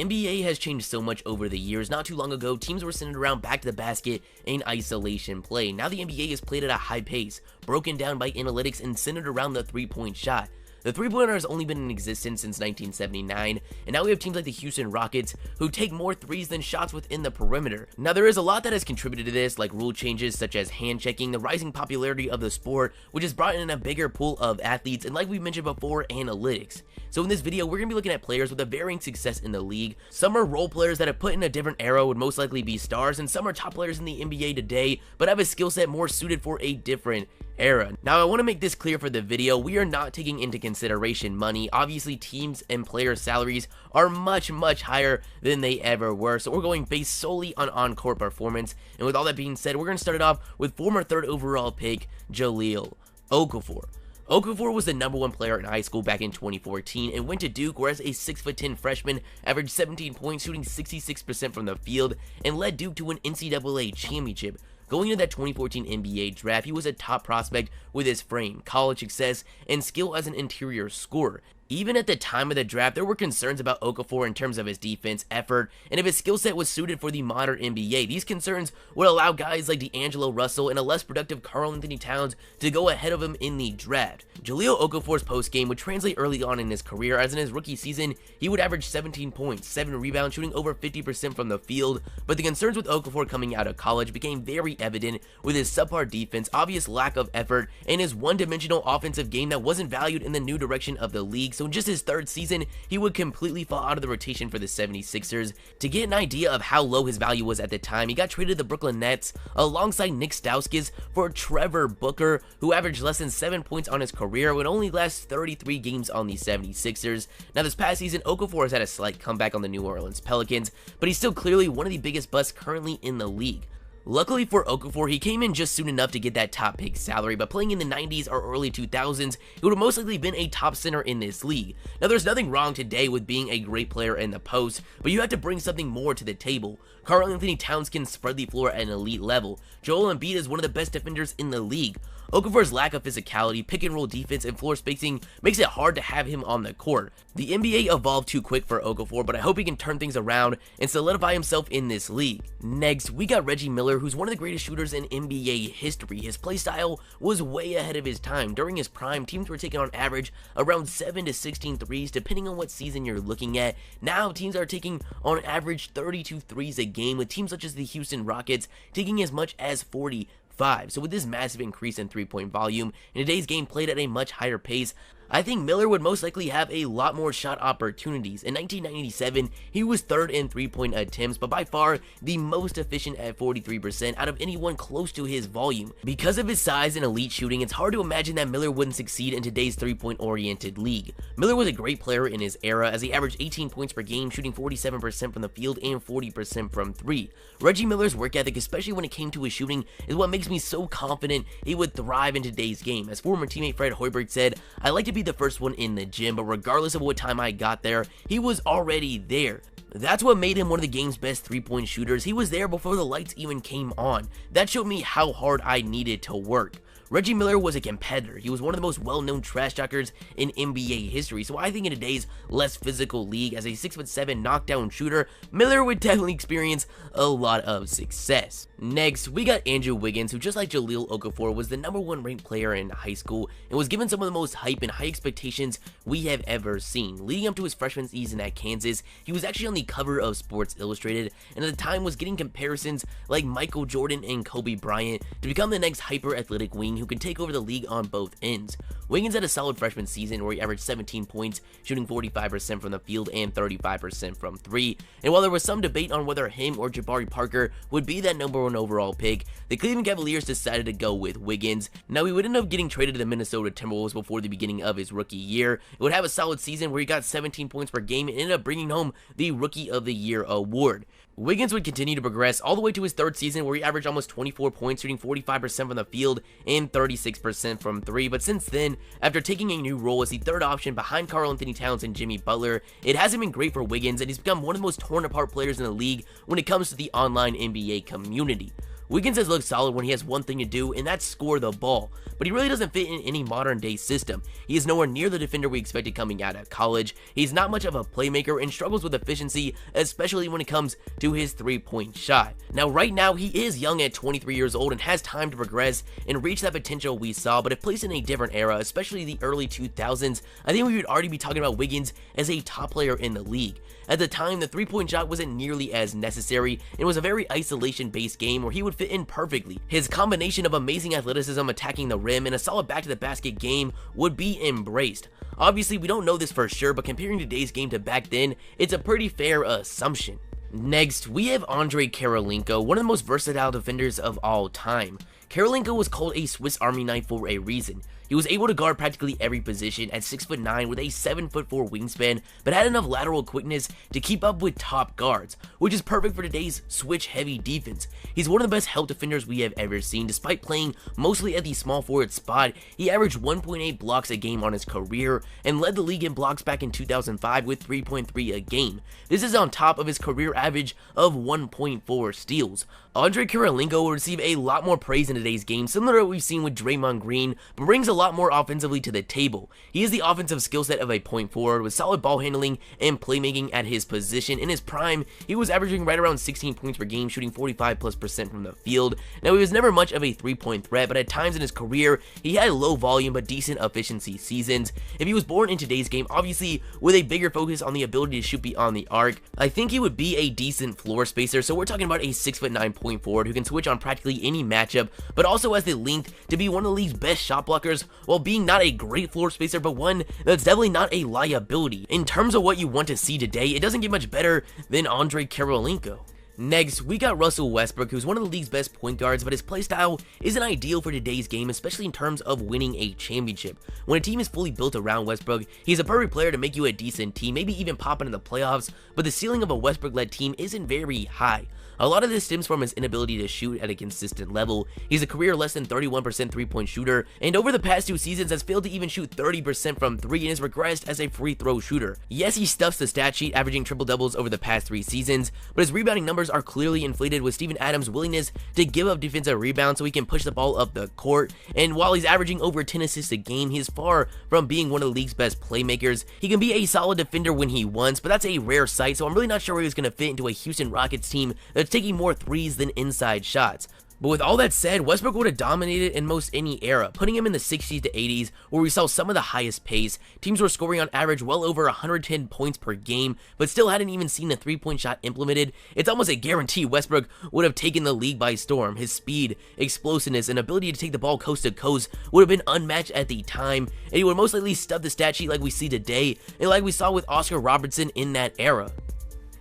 NBA has changed so much over the years. Not too long ago, teams were centered around back to the basket and isolation play. Now the NBA is played at a high pace, broken down by analytics and centered around the three-point shot. The three-pointer has only been in existence since 1979, and now we have teams like the Houston Rockets who take more threes than shots within the perimeter. Now there is a lot that has contributed to this, like rule changes such as hand checking, the rising popularity of the sport, which has brought in a bigger pool of athletes, and like we mentioned before, analytics. So in this video, we're going to be looking at players with a varying success in the league. Some are role players that have put in a different era, would most likely be stars, and some are top players in the NBA today, but have a skill set more suited for a different era. Now I want to make this clear for the video, we are not taking into consideration money. Obviously teams and player salaries are much higher than they ever were, so we're going based solely on on-court performance. And with all that being said, we're going to start it off with former 3rd overall pick Jahlil Okafor. Okafor was the #1 player in high school back in 2014 and went to Duke, where as a 6'10" freshman averaged 17 points, shooting 66% from the field, and led Duke to an NCAA championship. Going into that 2014 NBA draft, he was a top prospect with his frame, college success, and skill as an interior scorer. Even at the time of the draft, there were concerns about Okafor in terms of his defense, effort, and if his skill set was suited for the modern NBA. These concerns would allow guys like D'Angelo Russell and a less productive Karl-Anthony Towns to go ahead of him in the draft. Jahlil Okafor's post-game would translate early on in his career, as in his rookie season, he would average 17 points, 7 rebounds, shooting over 50% from the field, but the concerns with Okafor coming out of college became very evident with his subpar defense, obvious lack of effort, and his one-dimensional offensive game that wasn't valued in the new direction of the league. So in just his 3rd season, he would completely fall out of the rotation for the 76ers. To get an idea of how low his value was at the time, he got traded to the Brooklyn Nets alongside Nick Stauskas for Trevor Booker, who averaged less than 7 points on his career and would only last 33 games on the 76ers. Now this past season, Okafor has had a slight comeback on the New Orleans Pelicans, but he's still clearly one of the biggest busts currently in the league. Luckily for Okafor, he came in just soon enough to get that top pick salary, but playing in the 90s or early 2000s, he would have most likely been a top center in this league. Now there's nothing wrong today with being a great player in the post, but you have to bring something more to the table. Karl-Anthony Towns can spread the floor at an elite level. Joel Embiid is one of the best defenders in the league. Okafor's lack of physicality, pick and roll defense, and floor spacing makes it hard to have him on the court. The NBA evolved too quick for Okafor, but I hope he can turn things around and solidify himself in this league. Next, we got Reggie Miller, who's one of the greatest shooters in NBA history. His playstyle was way ahead of his time. During his prime, teams were taking on average around 7 to 16 threes, depending on what season you're looking at. Now, teams are taking on average 32 threes a game, with teams such as the Houston Rockets taking as much as 40. So with this massive increase in three-point volume, in today's game played at a much higher pace, I think Miller would most likely have a lot more shot opportunities. In 1997, he was 3rd in three-point attempts, but by far the most efficient at 43% out of anyone close to his volume. Because of his size and elite shooting, it's hard to imagine that Miller wouldn't succeed in today's three-point oriented league. Miller was a great player in his era, as he averaged 18 points per game, shooting 47% from the field and 40% from 3. Reggie Miller's work ethic, especially when it came to his shooting, is what makes me so confident he would thrive in today's game. As former teammate Fred Hoiberg said, "I like to be the first one in the gym, but regardless of what time I got there, he was already there." That's what made him one of the game's best three-point shooters. He was there before the lights even came on. That showed me how hard I needed to work. Reggie Miller was a competitor. He was one of the most well-known trash talkers in NBA history, so I think in today's less physical league, as a 6'7" knockdown shooter, Miller would definitely experience a lot of success. Next, we got Andrew Wiggins, who just like Jahlil Okafor was the #1 ranked player in high school and was given some of the most hype and high expectations we have ever seen. Leading up to his freshman season at Kansas, he was actually on the cover of Sports Illustrated, and at the time was getting comparisons like Michael Jordan and Kobe Bryant to become the next hyper-athletic wing who could take over the league on both ends. Wiggins had a solid freshman season where he averaged 17 points, shooting 45% from the field and 35% from 3. And while there was some debate on whether him or Jabari Parker would be that #1 overall pick, the Cleveland Cavaliers decided to go with Wiggins. Now, he would end up getting traded to the Minnesota Timberwolves before the beginning of his rookie year. It would have a solid season where he got 17 points per game and ended up bringing home the Rookie of the Year award. Wiggins would continue to progress all the way to his 3rd season where he averaged almost 24 points, shooting 45% from the field and 36% from 3, but since then, after taking a new role as the 3rd option behind Karl-Anthony Towns and Jimmy Butler, it hasn't been great for Wiggins, and he's become one of the most torn apart players in the league when it comes to the online NBA community. Wiggins has looked solid when he has one thing to do, and that's score the ball, but he really doesn't fit in any modern day system. He is nowhere near the defender we expected coming out of college. He's not much of a playmaker and struggles with efficiency, especially when it comes to his three-point shot. Now right now he is young at 23 years old and has time to progress and reach that potential we saw, but if placed in a different era, especially the early 2000s, I think we would already be talking about Wiggins as a top player in the league. At the time, the three-point shot wasn't nearly as necessary, and it was a very isolation-based game where he would fit in perfectly. His combination of amazing athleticism attacking the rim and a solid back-to-the-basket game would be embraced. Obviously, we don't know this for sure, but comparing today's game to back then, it's a pretty fair assumption. Next, we have Andre Kirilenko, one of the most versatile defenders of all time. Kirilenko was called a Swiss Army knife for a reason. He was able to guard practically every position at 6'9" with a 7'4" wingspan, but had enough lateral quickness to keep up with top guards, which is perfect for today's switch-heavy defense. He's one of the best help defenders we have ever seen. Despite playing mostly at the small forward spot, he averaged 1.8 blocks a game on his career and led the league in blocks back in 2005 with 3.3 a game. This is on top of his career average of 1.4 steals. Andre Kirilenko will receive a lot more praise in today's game, similar to what we've seen with Draymond Green, but brings a lot more offensively to the table. He is the offensive skill set of a point forward with solid ball handling and playmaking at his position. In his prime, he was averaging right around 16 points per game, shooting 45+% from the field. Now, he was never much of a three-point threat, but at times in his career, he had low volume but decent efficiency seasons. If he was born in today's game, obviously with a bigger focus on the ability to shoot beyond the arc, I think he would be a decent floor spacer. So we're talking about a 6'9" point forward who can switch on practically any matchup, but also has the length to be one of the league's best shot blockers, while being not a great floor spacer, but one that's definitely not a liability. In terms of what you want to see today, it doesn't get much better than Andre Kirilenko. Next, we got Russell Westbrook, who's one of the league's best point guards, but his playstyle isn't ideal for today's game, especially in terms of winning a championship. When a team is fully built around Westbrook, he's a perfect player to make you a decent team, maybe even pop into the playoffs, but the ceiling of a Westbrook-led team isn't very high. A lot of this stems from his inability to shoot at a consistent level. He's a career less than 31% three-point shooter, and over the past 2 seasons has failed to even shoot 30% from 3 and has regressed as a free throw shooter. Yes, he stuffs the stat sheet, averaging triple-doubles over the past 3 seasons, but his rebounding numbers are clearly inflated with Steven Adams' willingness to give up defensive rebounds so he can push the ball up the court, and while he's averaging over 10 assists a game, he is far from being one of the league's best playmakers. He can be a solid defender when he wants, but that's a rare sight, so I'm really not sure where he's going to fit into a Houston Rockets team that's taking more threes than inside shots. But with all that said, Westbrook would have dominated in most any era, putting him in the 60s to 80s, where we saw some of the highest pace. Teams were scoring on average well over 110 points per game, but still hadn't even seen the three-point shot implemented. It's almost a guarantee Westbrook would have taken the league by storm. His speed, explosiveness, and ability to take the ball coast to coast would have been unmatched at the time, and he would most likely stuff the stat sheet like we see today, and like we saw with Oscar Robertson in that era.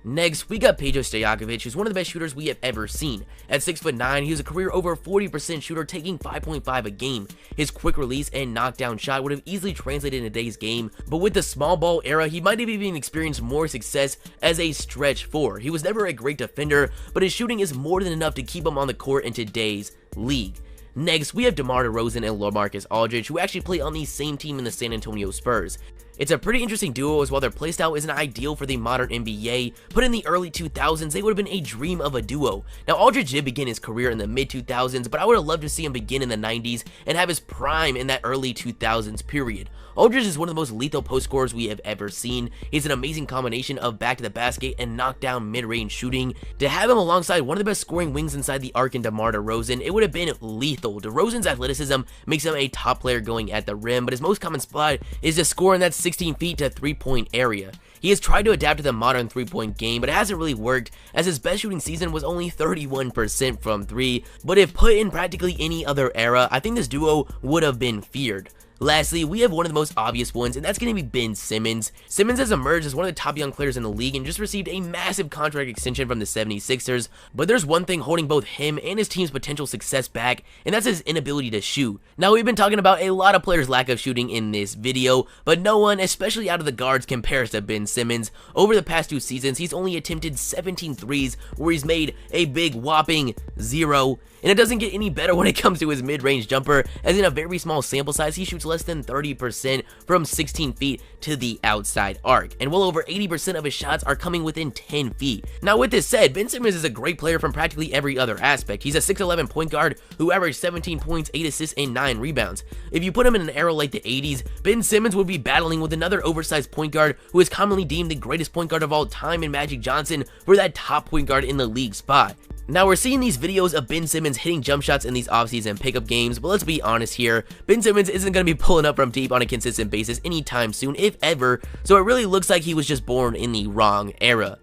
Next, we got Peja Stojakovic, who's one of the best shooters we have ever seen. At 6'9", he was a career over 40% shooter, taking 5.5 a game. His quick release and knockdown shot would have easily translated in today's game, but with the small ball era, he might have even experienced more success as a stretch 4. He was never a great defender, but his shooting is more than enough to keep him on the court in today's league. Next, we have DeMar DeRozan and LaMarcus Aldridge, who actually play on the same team in the San Antonio Spurs. It's a pretty interesting duo, as while their playstyle isn't ideal for the modern NBA, but in the early 2000s, they would have been a dream of a duo. Now, Aldridge did begin his career in the mid-2000s, but I would have loved to see him begin in the 90s and have his prime in that early 2000s period. Aldridge is one of the most lethal post scorers we have ever seen. He's an amazing combination of back to the basket and knockdown mid-range shooting. To have him alongside one of the best scoring wings inside the arc in DeMar DeRozan, it would have been lethal. DeRozan's athleticism makes him a top player going at the rim, but his most common spot is to score in that 16 feet to 3-point area. He has tried to adapt to the modern 3-point game, but it hasn't really worked, as his best shooting season was only 31% from 3, but if put in practically any other era, I think this duo would have been feared. Lastly, we have one of the most obvious ones, and that's going to be Ben Simmons. Simmons has emerged as one of the top young players in the league and just received a massive contract extension from the 76ers, but there's one thing holding both him and his team's potential success back, and that's his inability to shoot. Now, we've been talking about a lot of players' lack of shooting in this video, but no one, especially out of the guards, compares to Ben Simmons. Over the past 2 seasons, he's only attempted 17 threes, where he's made a big whopping 0. And it doesn't get any better when it comes to his mid-range jumper, as in a very small sample size, he shoots less than 30% from 16 feet to the outside arc, and well over 80% of his shots are coming within 10 feet. Now with this said, Ben Simmons is a great player from practically every other aspect. He's a 6'11 point guard who averaged 17 points, 8 assists, and 9 rebounds. If you put him in an era like the 80s, Ben Simmons would be battling with another oversized point guard who is commonly deemed the greatest point guard of all time in Magic Johnson for that top point guard in the league spot. Now we're seeing these videos of Ben Simmons hitting jump shots in these offseason pickup games, but let's be honest here, Ben Simmons isn't going to be pulling up from deep on a consistent basis anytime soon, if ever, so it really looks like he was just born in the wrong era.